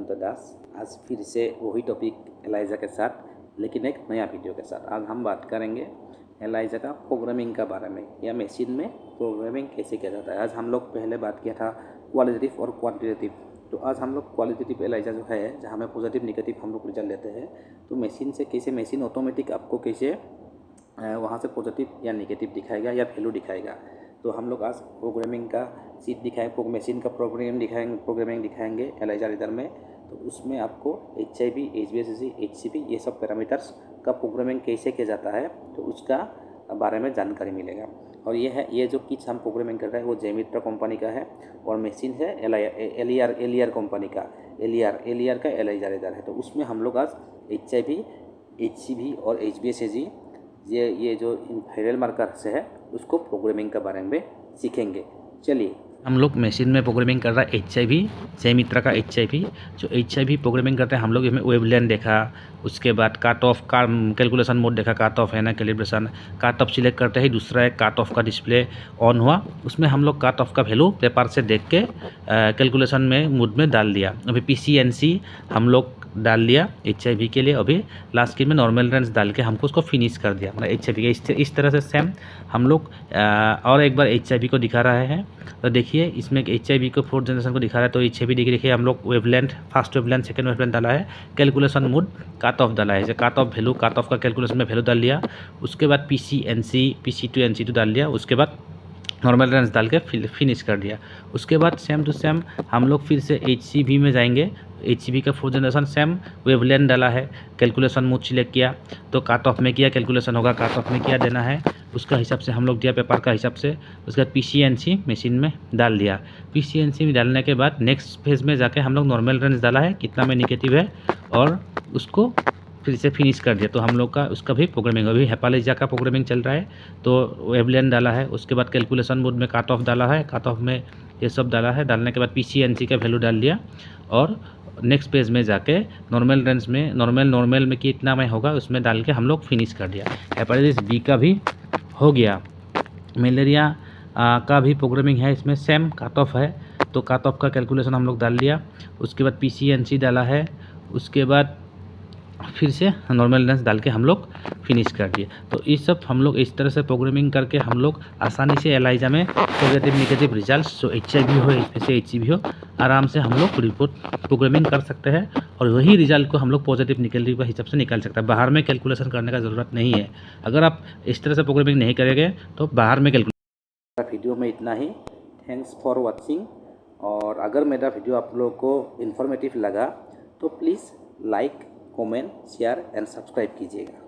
The दास। आज फिर से वही टॉपिक एलाइजा के साथ, लेकिन एक नया वीडियो के साथ। आज हम बात करेंगे एलाइजा का प्रोग्रामिंग का बारे में, या मशीन में प्रोग्रामिंग कैसे किया जाता है। आज हम लोग पहले बात किया था क्वालिटेटिव और क्वांटिटेटिव। तो आज हम लोग क्वालिटेटिव एलाइजा जो है, जहाँ में पॉजिटिव निगेटिव हम लोग रिजल्ट लेते हैं, तो मशीन से कैसे, मशीन ऑटोमेटिक आपको कैसे वहाँ से पॉजिटिव या निगेटिव दिखाएगा या वैल्यू दिखाएगा। तो हम लोग आज प्रोग्रामिंग का सीट दिखाएंगे, मशीन का प्रोग्रामिंग दिखाएंगे एलाइजा रीडर में। तो उसमें आपको HIP, HBSC, HCP ये सब पैरामीटर्स का प्रोग्रामिंग कैसे किया जाता है, तो उसका बारे में जानकारी मिलेगा। और ये जो किट्स हम प्रोग्रामिंग कर रहे हैं वो जेमित्रा कंपनी का है, और मशीन है एलियर कंपनी का। एलियर का एलाइजा रीडर है। तो उसमें हम लोग आज HIP, HCP और HBSC ये जो इंफेरियल मार्कर से है उसको प्रोग्रामिंग के बारे में सीखेंगे। चलिए, हम लोग मशीन में प्रोग्रामिंग कर रहा है HIP, जेमित्रा का HIP। जो HIP प्रोग्रामिंग करते हैं हम लोग, इसमें वेवलेंथ देखा, उसके बाद काट ऑफ का कैलकुलेशन मोड देखा, काट ऑफ है ना कैलिब्रेशन। काट ऑफ सिलेक्ट करते ही दूसरा एक काट ऑफ का डिस्प्ले ऑन हुआ, उसमें हम लोग काट ऑफ का वैल्यू पेपर से देख के कैलकुलेशन में मोड में डाल दिया। अभी PCNC हम लोग डाल लिया HIP के लिए। अभी लास्ट की में नॉर्मल रेंज डाल के हमको उसको फिनिश कर दिया, मतलब HIP के इस तरह से सेम हम लोग और एक बार HIP को दिखा रहे हैं। तो देखिए इसमें HIP को 4th जनरेशन को दिखा रहा है। तो HIP देखिए हम लोग wavelength, first wavelength, second wavelength डाला है, कैलकुलेशन मोड काट ऑफ डाला है। जैसे काट ऑफ वैल्यू, काट ऑफ का कैलकुलेशन में वैल्यू डाल लिया। उसके बाद PCNC, PC2 NC2 डाल लिया। उसके बाद नॉर्मल रेंज डाल के फिनिश कर दिया। उसके बाद सेम टू सेम हम लोग फिर से HCP में जाएंगे। HCP का 4th जनरेशन सेम वेवलेंथ डाला है, कैलकुलेशन मोड सिलेक्ट किया, तो काट ऑफ में किया, कैलकुलेशन होगा काट ऑफ में किया देना है, उसका हिसाब से हम लोग दिया पेपर का हिसाब से। उसके बाद PCNC मशीन में डाल दिया। PCNC में डालने के बाद नेक्स्ट फेज में जाके हम लोग नॉर्मल रेंज डाला है, कितना में निगेटिव है, और उसको फिर से फिनिश कर दिया। तो हम लोग का उसका भी प्रोग्रामिंग, अभी एलाइजा का प्रोग्रामिंग चल रहा है। तो वेवलेंथ डाला है, उसके बाद कैलकुलेशन मोड में काट ऑफ डाला है, काट ऑफ में ये सब डाला है। डालने के बाद PCNC का वैल्यू डाल दिया, और नेक्स्ट पेज में जाके नॉर्मल रेंज में नॉर्मल में कितना में होगा उसमें डाल के हम लोग फिनिश कर दिया। हेपेटाइटिस B का भी हो गया। मलेरिया का भी प्रोग्रामिंग है, इसमें सेम काट ऑफ है, तो काट ऑफ का कैलकुलेशन हम लोग डाल दिया। उसके बाद PCNC डाला है, उसके बाद फिर से नॉर्मल रेंज डाल के हम लोग फिनिश कर दिए। तो इस सब हम लोग इस तरह से प्रोग्रामिंग करके हम लोग आसानी से एलाइजा में पॉजिटिव निगेटिव रिजल्ट्स, जो HIP हो जैसे HCP हो, आराम से हम लोग रिपोर्ट प्रोग्रामिंग कर सकते हैं, और वही रिजल्ट को हम लोग पॉजिटिव निगेटिव के हिसाब से निकाल सकते हैं। बाहर में कैलकुलेशन करने का ज़रूरत नहीं है। अगर आप इस तरह से प्रोग्रामिंग नहीं करेंगे तो बाहर में कैलकुलेशन। वीडियो में इतना ही। Thanks for watching. और अगर मेरा वीडियो आप लोगों को इन्फॉर्मेटिव लगा तो please like, comment, share and subscribe कीजिएगा।